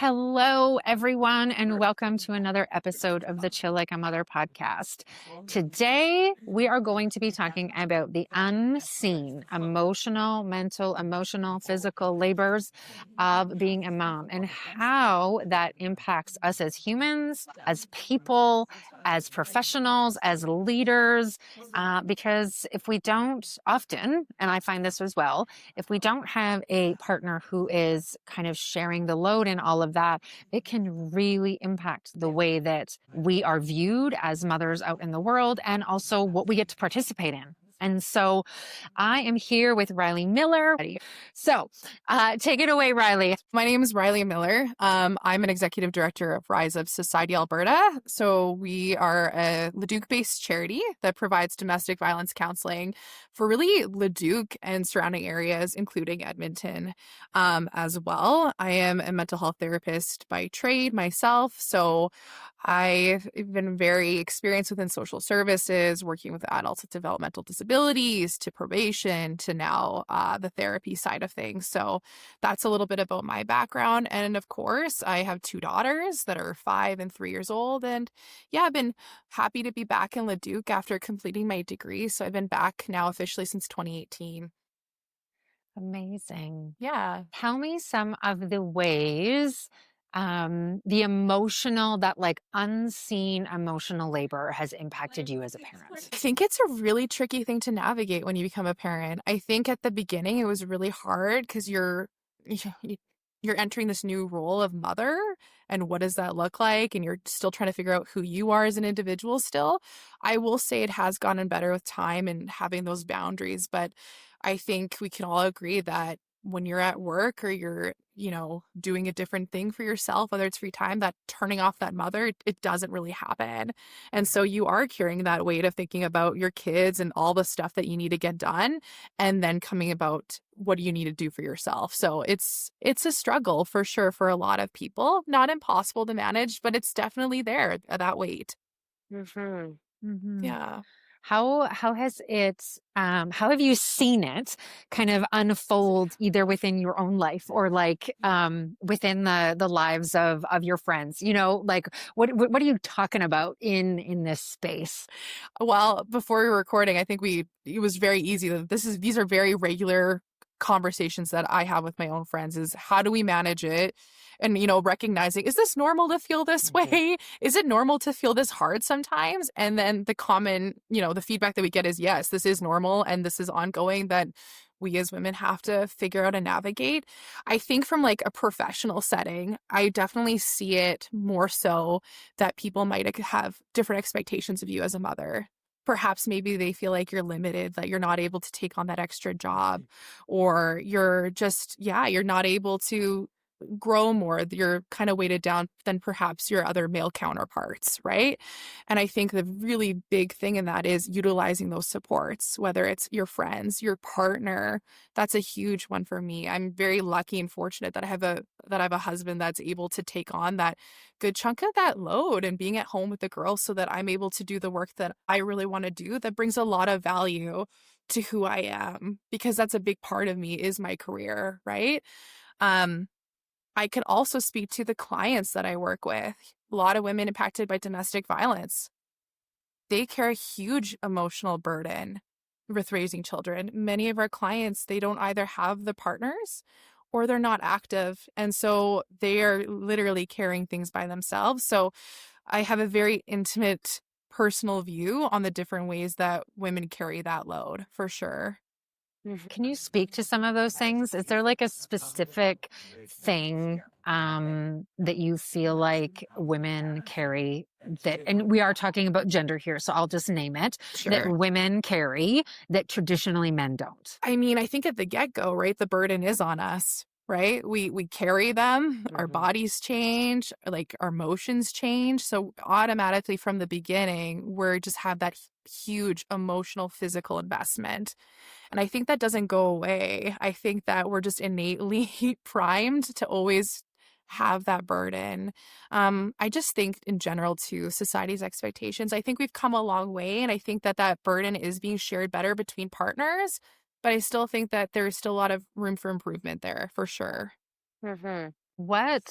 Hello, everyone, and welcome to another episode of the Chill Like a Mother podcast. Today, we are going to be talking about the unseen emotional, mental, emotional, physical labors of being a mom and how that impacts us as humans, as people, as professionals, as leaders. Because if we don't often, and I find this as well, if we don't have a partner who is kind of sharing the load in all of that, it can really impact the way that we are viewed as mothers out in the world and also what we get to participate in. And so I am here with Ryley Miller. So take it away, Ryley. My name is Ryley Miller. I'm an executive director of Rise of Society Alberta. So we are a Leduc-based charity that provides domestic violence counseling for really Leduc and surrounding areas, including Edmonton as well. I am a mental health therapist by trade myself. So I've been very experienced within social services, working with adults with developmental disabilities, to probation, to now the therapy side of things. So that's a little bit about my background. And of course, I have two daughters that are 5 and 3 years old. And yeah, I've been happy to be back in Leduc after completing my degree. So I've been back now officially since 2018. Amazing. Yeah. Tell me some of the ways the emotional, that like unseen emotional labor has impacted you as a parent. I think it's a really tricky thing to navigate when you become a parent. I think at the beginning it was really hard because you're entering this new role of mother, and what does that look like? And you're still trying to figure out who you are as an individual still. I will say it has gotten better with time and having those boundaries, but I think we can all agree that when you're at work or you're, doing a different thing for yourself, whether it's free time, that turning off that mother, it doesn't really happen. And so you are carrying that weight of thinking about your kids and all the stuff that you need to get done, and then coming about what do you need to do for yourself. So it's a struggle for sure for a lot of people. Not impossible to manage, but it's definitely there, that weight. Mm-hmm. Mm-hmm. Yeah. How has it, how have you seen it kind of unfold either within your own life or like within the lives of your friends? Like what are you talking about in this space? Well, before we were recording, I think it was very easy that these are very regular conversations that I have with my own friends, is how do we manage it? And, recognizing, is this normal to feel this way? Is it normal to feel this hard sometimes? And then the common, the feedback that we get is, yes, this is normal. And this is ongoing, that we as women have to figure out and navigate. I think from like a professional setting, I definitely see it more so that people might have different expectations of you as a mother. Perhaps maybe they feel like you're limited, that you're not able to take on that extra job, or you're just, you're not able to grow more. You're kind of weighted down than perhaps your other male counterparts, right? And I think the really big thing in that is utilizing those supports, whether it's your friends, your partner. That's a huge one for me. I'm very lucky and fortunate that I have a husband that's able to take on that good chunk of that load and being at home with the girls, so that I'm able to do the work that I really want to do, that brings a lot of value to who I am, because that's a big part of me, is my career, right? I could also speak to the clients that I work with. A lot of women impacted by domestic violence. They carry a huge emotional burden with raising children. Many of our clients, they don't either have the partners or they're not active. And so they are literally carrying things by themselves. So I have a very intimate personal view on the different ways that women carry that load, for sure. Can you speak to some of those things? Is there like a specific thing that you feel like women carry that, and we are talking about gender here, so I'll just name it, that Sure. women carry that traditionally men don't? I mean, I think at the get-go, right, the burden is on us, right? We carry them, our bodies change, like our emotions change. So automatically from the beginning, we're just have that huge emotional, physical investment. And I think that doesn't go away. I think that we're just innately primed to always have that burden. I just think in general too, society's expectations, I think we've come a long way, and I think that burden is being shared better between partners, but I still think that there's still a lot of room for improvement there, for sure. What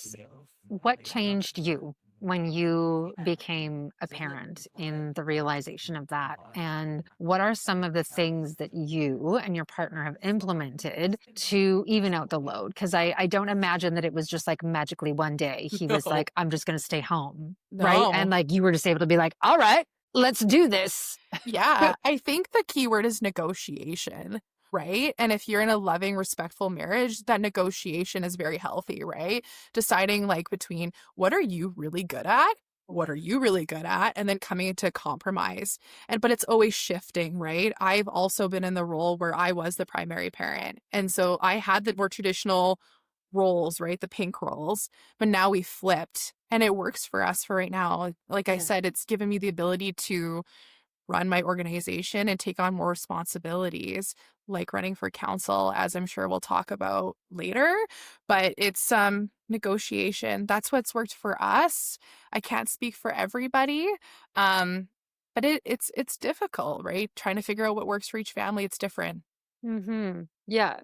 what changed you when you became a parent in the realization of that? And what are some of the things that you and your partner have implemented to even out the load? Because I don't imagine that it was just like magically one day he was No, like, I'm just going to stay home. Right. And no. like you were just able to be like, all right, let's do this. Yeah, I think the key word is negotiation, right? And if you're in a loving, respectful marriage, that negotiation is very healthy, right? Deciding like between what are you really good at? What are you really good at? And then coming into compromise. But it's always shifting, right? I've also been in the role where I was the primary parent. And so I had the more traditional roles, right? The pink roles, but now we flipped and it works for us for right now. Like I Yeah. said, it's given me the ability to run my organization and take on more responsibilities, like running for council, as I'm sure we'll talk about later. But it's negotiation. That's what's worked for us. I can't speak for everybody. Um, but it's difficult, right? Trying to figure out what works for each family, it's different. Yeah.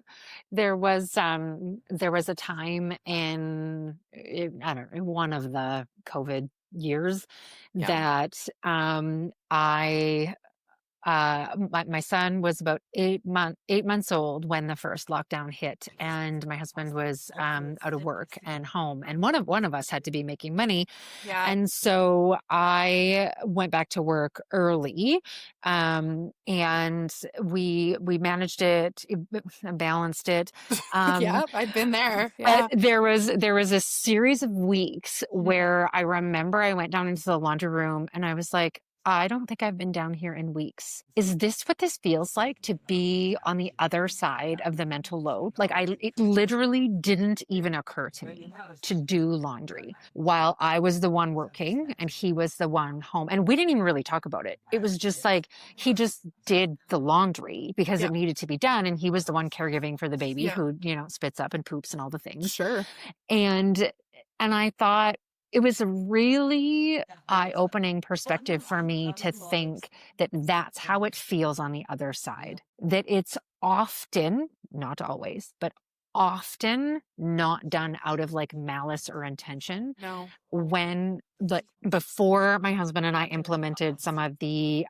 There was a time I don't know, in one of the COVID years Yeah. that my son was about 8 months old when the first lockdown hit, and my husband was out of work and home, and one of us had to be making money, Yeah. and so I went back to work early, and we managed it, balanced it. Um, Yeah. I've been there. but Yeah. there was a series of weeks Mhm. where I remember I went down into the laundry room and I was like, I don't think I've been down here in weeks. Is this what this feels like to be on the other side of the mental load? Like it literally didn't even occur to me to do laundry while I was the one working and he was the one home. And we didn't even really talk about it. It was just like he just did the laundry because Yeah. it needed to be done. And he was the one caregiving for the baby Yeah. who, spits up and poops and all the things. Sure. And I thought it was a really eye-opening perspective for me to think that that's how it feels on the other side. That it's often, not always, but often not done out of like malice or intention. No. When like before my husband and I implemented some of the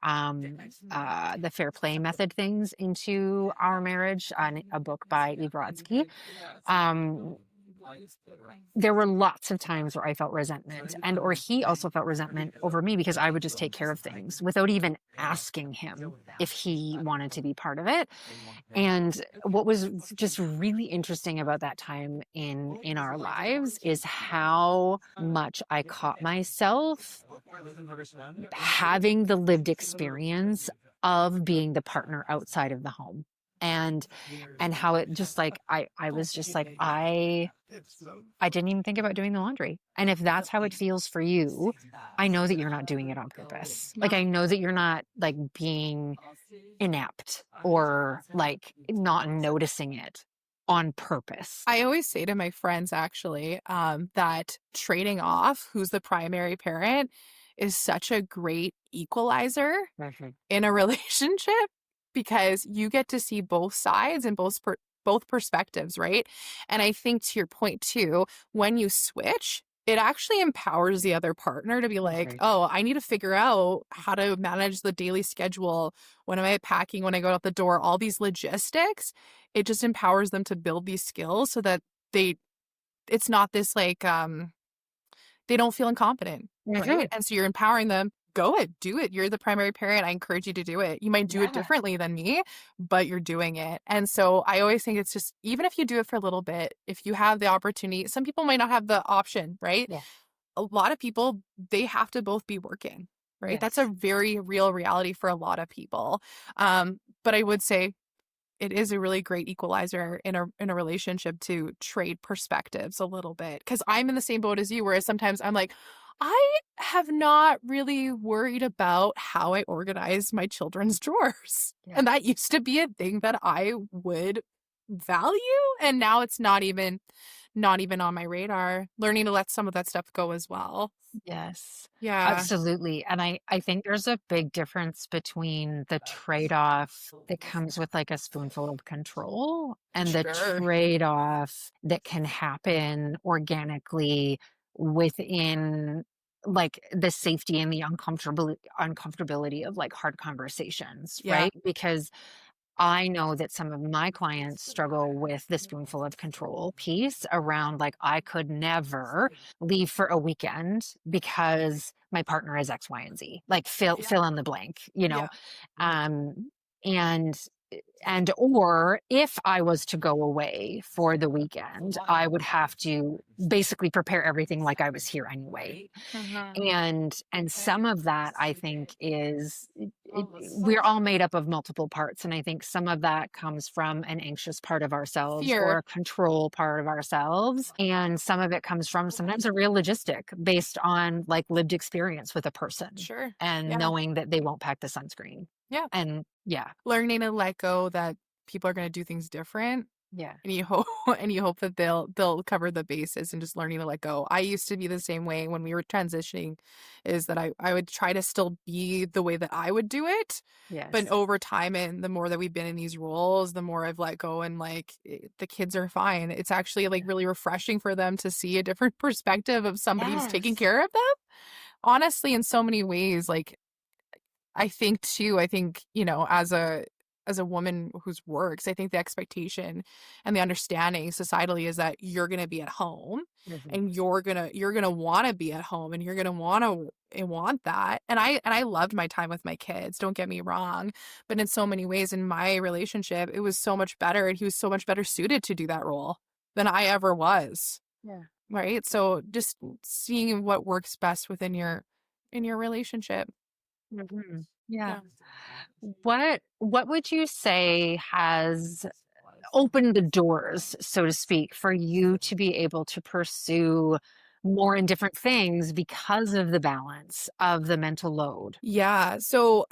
fair play method things into our marriage, a book by Eve Rodsky, um, there were lots of times where I felt resentment, and or he also felt resentment over me because I would just take care of things without even asking him if he wanted to be part of it. And what was just really interesting about that time in our lives is how much I caught myself having the lived experience of being the partner outside of the home. And how it just like I was just like I didn't even think about doing the laundry. And if that's how it feels for you, I know that you're not doing it on purpose. Like No. I know that you're not like being inept or like not noticing it on purpose. I always say to my friends actually, that trading off who's the primary parent is such a great equalizer Mhm. in a relationship because you get to see both sides and both perspectives, right? And I think to your point too, when you switch, it actually empowers the other partner to be like, Mhm. oh, I need to figure out how to manage the daily schedule. When am I packing? When I go out the door? All these logistics. It just empowers them to build these skills so that they, it's not this like, they don't feel incompetent, right? Mhm. And so you're empowering them. Go it, do it. You're the primary parent. I encourage you to do it. You might do it Yeah. differently than me, but you're doing it. And so I always think it's just, even if you do it for a little bit, if you have the opportunity, some people might not have the option, right? Yeah. A lot of people, they have to both be working, right? That's a Yes. very real reality for a lot of people. But I would say it is a really great equalizer in a relationship to trade perspectives a little bit because I'm in the same boat as you, whereas sometimes I'm like, I have not really worried about how I organize my children's drawers. Yeah. And that used to be a thing that I would value, and now it's not even on my radar. Learning to let some of that stuff go as well. Yes, Yeah. absolutely. And I think there's a big difference between the trade-off that comes with like a spoonful of control and the Sure. trade-off that can happen organically within like the safety and the uncomfortability of like hard conversations, Yeah. right? Because I know that some of my clients struggle with the spoonful of control piece around like, I could never leave for a weekend because my partner is X, Y, and Z. Like fill in the blank, you know. Yeah. Um, and or if I was to go away for the weekend, I would have to basically prepare everything like I was here anyway. Mhm. And some of that I think is we're all made up of multiple parts, and I think some of that comes from an anxious part of ourselves or Fear. a control part of ourselves, and some of it comes from sometimes a real logistic based on like lived experience with a person Sure. and Yeah. knowing that they won't pack the sunscreen. Yeah. And yeah. Learning to let go that people are going to do things different, Yeah. and you hope and you hope that they'll cover the bases, and just learning to let go. I used to be the same way when we were transitioning, is that I would try to still be the way that I would do it, but Yes. over time and the more that we've been in these roles, the more I've let go, and like the kids are fine. It's actually like really refreshing for them to see a different perspective of somebody who's taking Yes. care of them. Honestly, in so many ways, like I think, as a woman who's works, I think the expectation and the understanding societally is that you're gonna be at home, Mhm. and you're gonna wanna be at home, and you're gonna want that. And I loved my time with my kids, don't get me wrong. But in so many ways in my relationship, it was so much better, and he was so much better suited to do that role than I ever was. Yeah. Right? So just seeing what works best within your relationship. Mhm. Yeah. Yeah. What would you say has opened the doors, so to speak, for you to be able to pursue more and different things because of the balance of the mental load? Yeah. So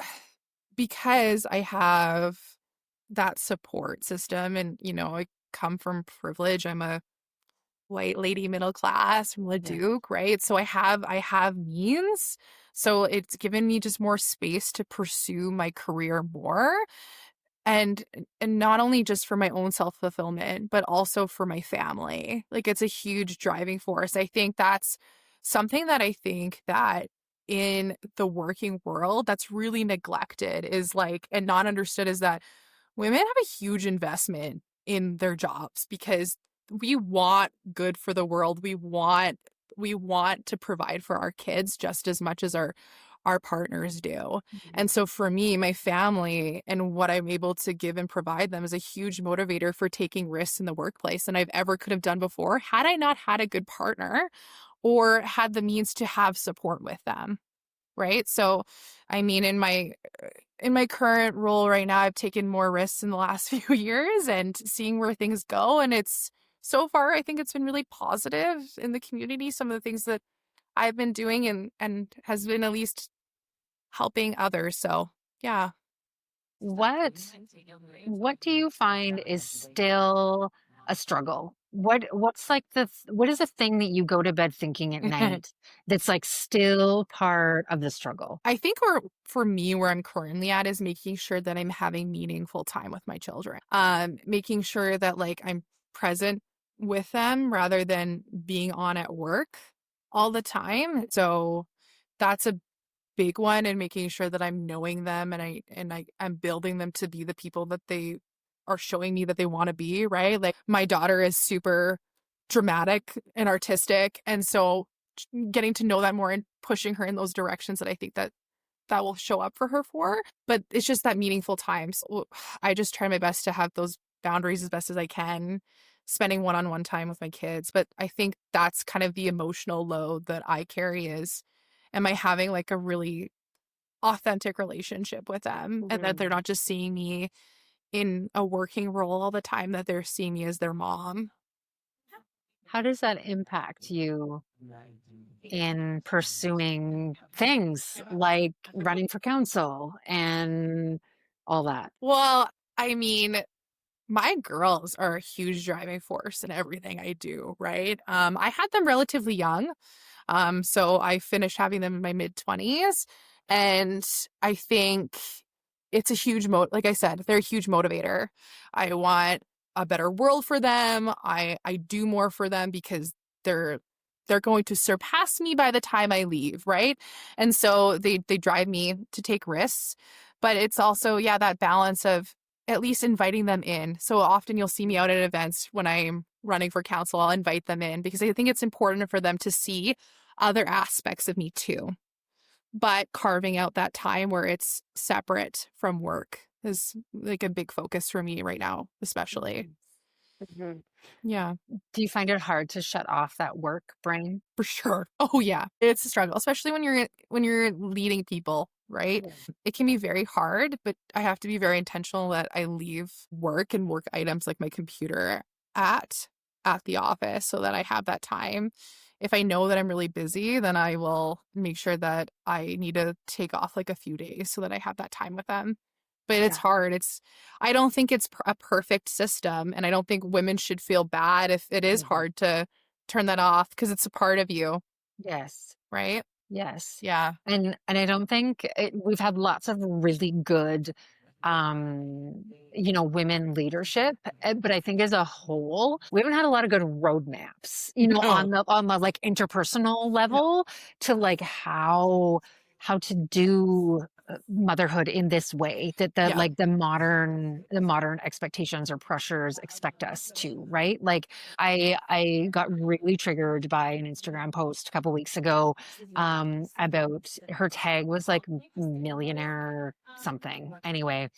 because I have that support system, and I come from privilege. I'm a white lady, middle class from Yeah. Leduc, right? So I have means. So it's given me just more space to pursue my career more, and not only just for my own self-fulfillment, but also for my family. Like, it's a huge driving force. I think that's something that I think that in the working world that's really neglected, is like, and not understood, is that women have a huge investment in their jobs, because we want good for the world. We want to provide for our kids just as much as our partners do. Mhm. And so for me, my family and what I'm able to give and provide them is a huge motivator for taking risks in the workplace than I've ever could have done before, had I not had a good partner or had the means to have support with them. Right? So, I mean, in my current role right now, I've taken more risks in the last few years and seeing where things go. And it's so far, I think it's been really positive in the community. Some of the things that I've been doing, and has been at least helping others. So, yeah. What what do you find is still a struggle? What's like what is a thing that you go to bed thinking at night that's like still part of the struggle? I think for me, where I'm currently at is making sure that I'm having meaningful time with my children. Making sure that like I'm present with them rather than being on at work all the time. So that's a big one, and making sure that I'm knowing them, and I'm building them to be the people that they are showing me that they want to be, right? Like, my daughter is super dramatic and artistic, and so getting to know that more and pushing her in those directions that I think that will show up for her for. But it's just that meaningful time. So I just try my best to have those boundaries as best as I can, spending one-on-one time with my kids. But I think that's kind of the emotional load that I carry is, am I having like a really authentic relationship with them, and that Mhm. they're not just seeing me in a working role all the time, that they're seeing me as their mom. How does that impact you in pursuing things like running for council and all that? Well, I mean, my girls are a huge driving force in everything I do, right? I had them relatively young. So I finished having them in my mid-20s. And I think it's a huge like I said, they're a huge motivator. I want a better world for them. I do more for them because they're they're going to surpass me by the time I leave, right? And so they drive me to take risks. But it's also, yeah, that balance of at least inviting them in. So often you'll see me out at events when I'm running for council, I'll invite them in because I think it's important for them to see other aspects of me too. But carving out that time where it's separate from work is like a big focus for me right now, especially. Mm-hmm. Yeah, Do you find it hard to shut off that work brain? for sure. Oh yeah, it's a struggle, especially when you're leading people, right? Yeah. It can be very hard, but I have to be very intentional that I leave work and work items like my computer at the office so that I have that time. If I know that I'm really busy, then I will make sure that I need to take off like a few days so that I have that time with them. But it's Yeah. hard. I don't think it's a perfect system, and I don't think women should feel bad if it is Mhm. hard to turn that off because it's a part of you, Yes. right? Yes. Yeah. And I don't think we've had lots of really good, women leadership, but I think as a whole, we haven't had a lot of good roadmaps, No. on the like interpersonal No. level to like how to do motherhood in this way that Yeah. like the modern expectations or pressures expect us to, right? Like I got really triggered by an Instagram post a couple weeks ago about her tag was like millionaire something anyway.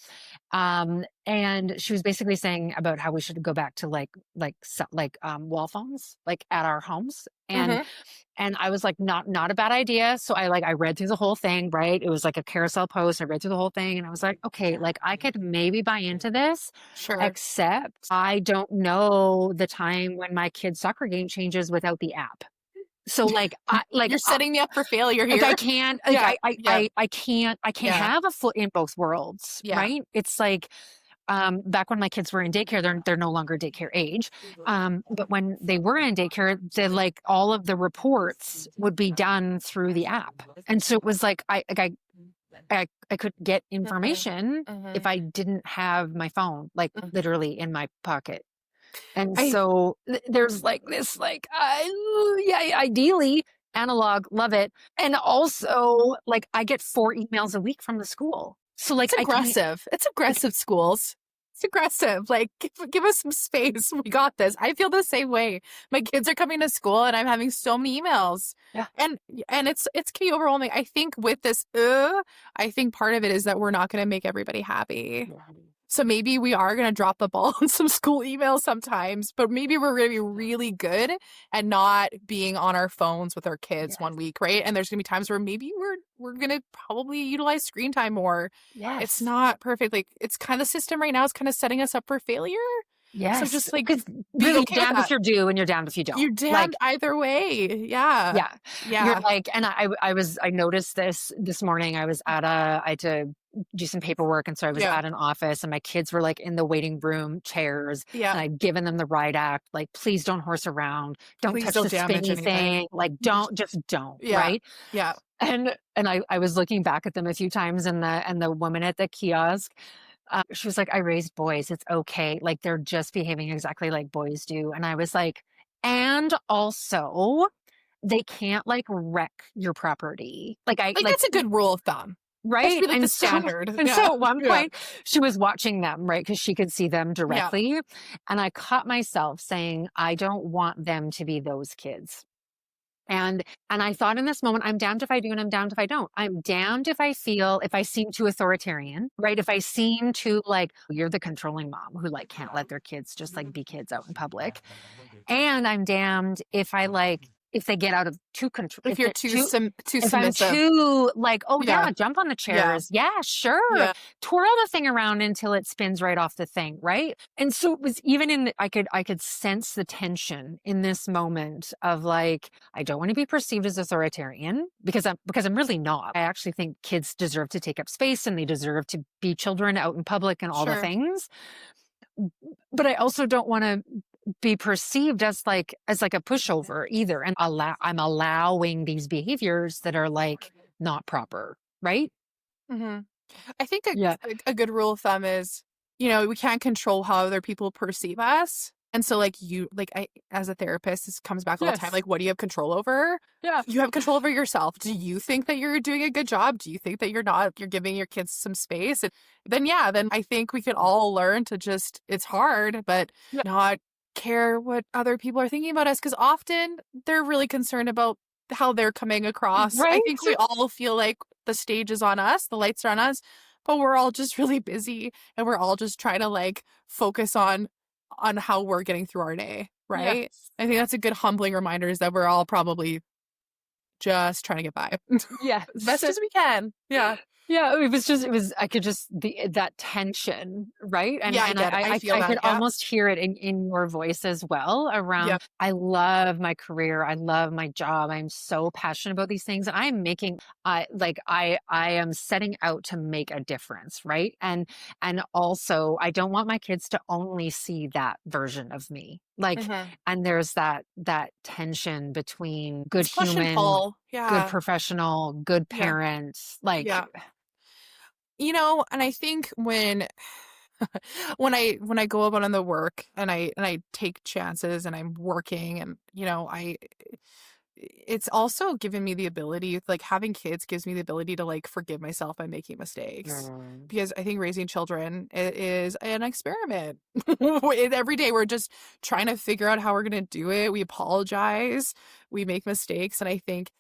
And she was basically saying about how we should go back to wall phones like at our homes. Mm-hmm. And I was like, not a bad idea. So I read through the whole thing, right? It was like a carousel post. I read through the whole thing and I was like, okay, like I could maybe buy into this, Sure. except I don't know the time when my kid's soccer game changes without the app. So You're setting me up for failure like here. I can't like Yeah. Yeah. I can't Yeah. have a foot in both worlds, Yeah. right? It's like back when my kids were in daycare, they're no longer daycare age. But when they were in daycare, like all of the reports would be done through the app. And so it was like I could get information Mm-hmm. if I didn't have my phone like Mm-hmm. literally in my pocket. And I so there's like this, like, yeah, ideally analog, love it. And also, like, I get 4 emails a week from the school. So, like, It's I can't, aggressive. It's aggressive, schools. It's aggressive. Like, give us some space. We got this. I feel the same way. My kids are coming to school and I'm having so many emails. yeah, And it's can be overwhelming. I think with this, I think part of it is that we're not going to make everybody happy. So maybe we are going to drop the ball on some school emails sometimes, but maybe we're going to be really good at not being on our phones with our kids one week, right? And there's going to be times where maybe we're going to probably utilize screen time more. yes, It's not perfect. Like it's kind of system right now is kind of setting us up for failure. yes. So just like Because being really, okay with damned if that. you're due and you're damned if you don't. You're Like, damned either way. Yeah. yeah, Yeah. you're like, and I noticed this morning. I had to do some paperwork, and so I was Yeah. at an office, and my kids were like in the waiting room chairs, and Yeah. I'd given them the right act, like, please don't horse around, don't Please touch don't the damage spinny anything. thing, like don't, Yeah. right? Yeah. And I was looking back at them a few times, and the woman at the kiosk, she was like, I raised boys, it's okay, like they're just behaving exactly like boys do. And I was like, and also they can't like wreck your property. Like Like that's a good rule of thumb. That should right. be like And the so, standard. and Yeah. so at one Yeah. point she was watching them, right? Because she could see them directly. And I caught myself saying, I don't want them to be those kids. And I thought in this moment, I'm damned if I do and I'm damned if I don't. I'm damned if I seem too authoritarian, right? If I seem too like, you're the controlling mom who like can't let their kids just like be kids out in public. And I'm damned if they get out of too control. If you're too If I'm submissive. too like, oh Yeah. yeah, jump on the Yeah. chairs. Yeah, sure. Yeah. Twirl the thing around until it spins right off the thing, right? And so it was even I could sense the tension in this moment of like, I don't want to be perceived as authoritarian because I'm really not. I actually think kids deserve to take up space and they deserve to be children out in public and all the Sure. things. But I also don't want to be perceived as like a pushover either. And I'm allowing these behaviors that are like not proper, right? Mm-hmm. I think Yeah. a good rule of thumb is, we can't control how other people perceive us. And so like I, as a therapist, this comes back all the time. Yes. Like, what do you have control over? Yeah. You have control over yourself. Do you think that you're doing a good job? Do you think that you're giving your kids some space? And then, yeah, then I think we could all learn to just, it's hard, but Yeah. not care what other people are thinking about us. Because often they're really concerned about how they're coming across. I Right? think we all feel like the stage is on us, the lights are on us, but we're all just really busy and we're all just trying to like focus on how we're getting through our day, right? Yes. I think that's a good humbling reminder is that we're all probably just trying to get by Yeah. as best as we can. Yeah. Yeah, I could just that tension, right? And Yeah, I and get it. I feel I could that. Yeah. almost hear it in your voice as well around Yep. I love my career. I love my job. I'm so passionate about these things. And I am making I am setting out to make a difference, right? And also I don't want my kids to only see that version of me. Like Mhm. and there's that tension between good It's push and human, pull. good Yeah. professional, good Yeah. parent, like Yeah. And I think when when I go about on the work and I take chances and I'm working and I it's also given me the ability, like having kids gives me the ability to like forgive myself by making mistakes. Mm. Because I think raising children is an experiment. Every day we're just trying to figure out how we're going to do it. We apologize, we make mistakes. And I think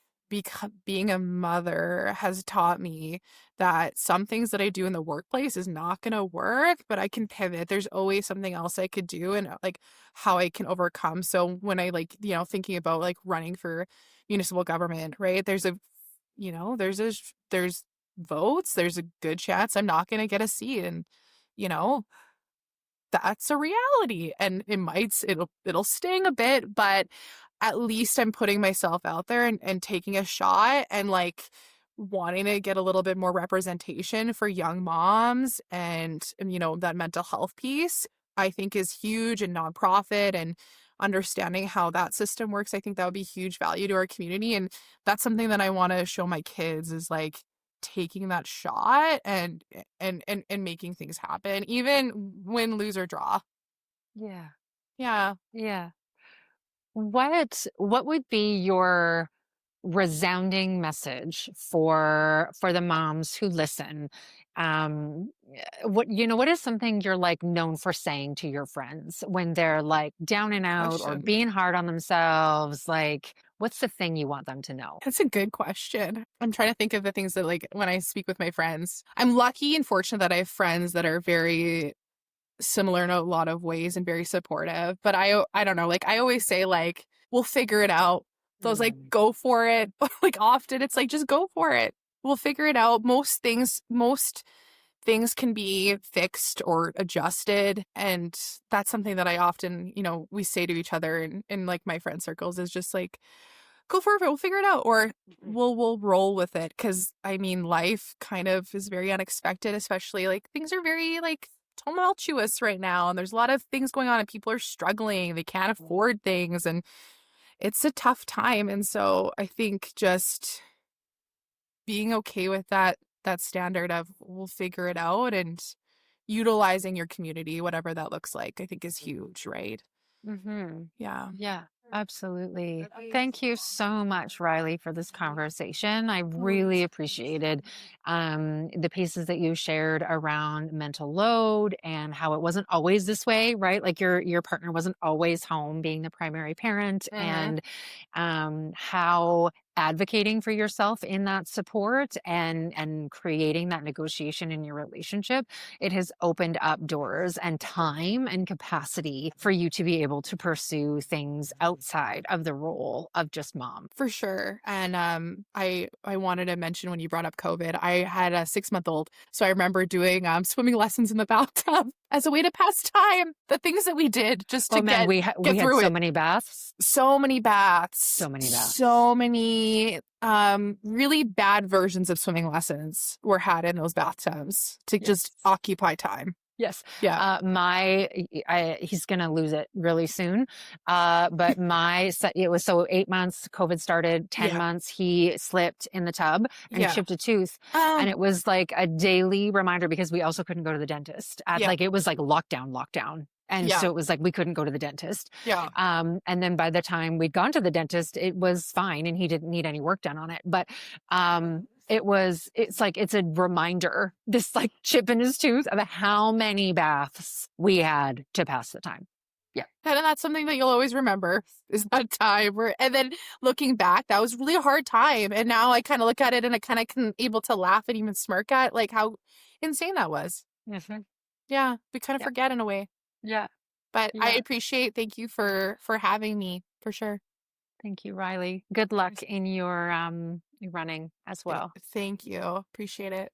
being a mother has taught me that some things that I do in the workplace is not going to work, but I can pivot. There's always something else I could do and like how I can overcome. So when I like, thinking about like running for municipal government, right? There's votes, there's a good chance I'm not going to get a seat. And, you know, that's a reality and it'll sting a bit, but at least I'm putting myself out there and taking a shot and like wanting to get a little bit more representation for young moms and that mental health piece I think is huge and nonprofit and understanding how that system works. I think that would be huge value to our community. And that's something that I want to show my kids is like taking that shot and making things happen, even win, lose, or draw. Yeah. Yeah. Yeah. What would be your resounding message for the moms who listen? What is something you're like known for saying to your friends when they're like down and out or Question. being hard on themselves? Like, what's the thing you want them to know? That's a good question. I'm trying to think of the things that like when I speak with my friends. I'm lucky and fortunate that I have friends that are very similar in a lot of ways and very supportive. But I don't know, like I always say like we'll figure it out. So I was like, Mm. go for it. Like often it's like just go for it. We'll figure it out. Most things can be fixed or adjusted. And that's something that I often, we say to each other in like my friend circles is just like, go for it, we'll figure it out. Or we'll roll with it. Cause I mean, life kind of is very unexpected, especially like things are very like tumultuous right now. And there's a lot of things going on and people are struggling. They can't afford things and it's a tough time. And so I think just being okay with that standard of we'll figure it out and utilizing your community, whatever that looks like, I think is huge, right? Mm-hmm. Yeah. Yeah, absolutely. Thank you so much, Ryley, for this conversation. I really appreciated the pieces that you shared around mental load and how it wasn't always this way, right? Like your partner wasn't always home being the primary parent, Mm-hmm. and how advocating for yourself in that support and creating that negotiation in your relationship, it has opened up doors and time and capacity for you to be able to pursue things outside of the role of just mom. For sure. And I wanted to mention when you brought up COVID, I had a 6-month-old. So I remember doing swimming lessons in the bathtub as a way to pass time. The things that we did just to Oh man, get we had through so it. many baths. So many baths. So many baths. So many really bad versions of swimming lessons were had in those bathtubs to just Yes. occupy time. Yes. Yeah. He's going to lose it really soon. But it was so 8 months, COVID started, 10 Yeah. months, he slipped in the tub and he Yeah. chipped a tooth. And it was like a daily reminder because we also couldn't go to the dentist Yeah. like, it was like lockdown. And Yeah. so it was like we couldn't go to the dentist. Yeah. And then by the time we'd gone to the dentist, it was fine and he didn't need any work done on it. But it's like it's a reminder, this like chip in his tooth of how many baths we had to pass the time. Yeah. And that's something that you'll always remember is that time and then looking back, that was really a hard time. And now I kind of look at it and I kind of can able to laugh and even smirk at like how insane that was. Mm-hmm. Yeah. We kind of forget in a way. Yeah. But I Yeah. appreciate, thank you for having me for sure. Thank you, Ryley. Good luck in your running as well. Thank you. Appreciate it.